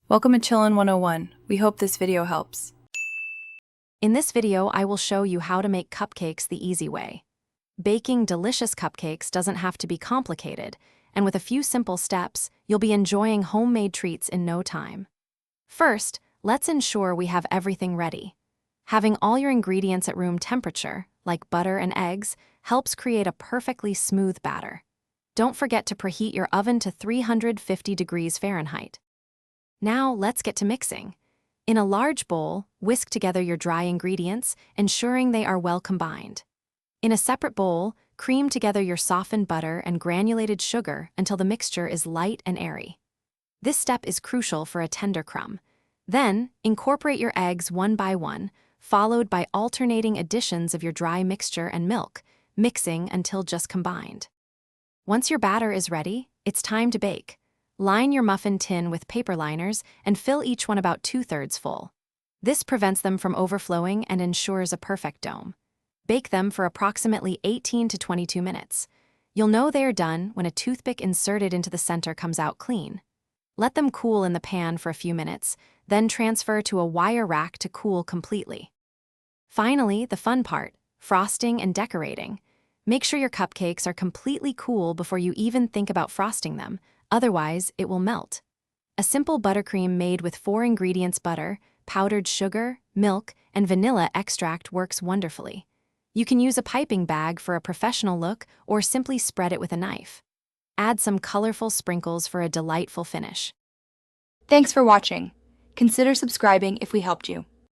Welcome to Chillin' 101. We hope this video helps. In this video, I will show you how to make cupcakes the easy way. Baking delicious cupcakes doesn't have to be complicated, and with a few simple steps, you'll be enjoying homemade treats in no time. First, let's ensure we have everything ready. Having all your ingredients at room temperature, like butter and eggs, helps create a perfectly smooth batter. Don't forget to preheat your oven to 350 degrees Fahrenheit. Now, let's get to mixing. In a large bowl, whisk together your dry ingredients, ensuring they are well combined. In a separate bowl, cream together your softened butter and granulated sugar until the mixture is light and airy. This step is crucial for a tender crumb. Then, incorporate your eggs one by one, followed by alternating additions of your dry mixture and milk, mixing until just combined. Once your batter is ready, it's time to bake. Line your muffin tin with paper liners and fill each one about 2/3 full. This prevents them from overflowing and ensures a perfect dome. Bake them for approximately 18 to 22 minutes. You'll know they are done when a toothpick inserted into the center comes out clean. Let them cool in the pan for a few minutes, then transfer to a wire rack to cool completely. Finally, the fun part, frosting and decorating. Make sure your cupcakes are completely cool before you even think about frosting them. Otherwise, it will melt. A simple buttercream made with 4 ingredients: butter, powdered sugar, milk, and vanilla extract works wonderfully. You can use a piping bag for a professional look or simply spread it with a knife. Add some colorful sprinkles for a delightful finish. Thanks for watching. Consider subscribing if we helped you.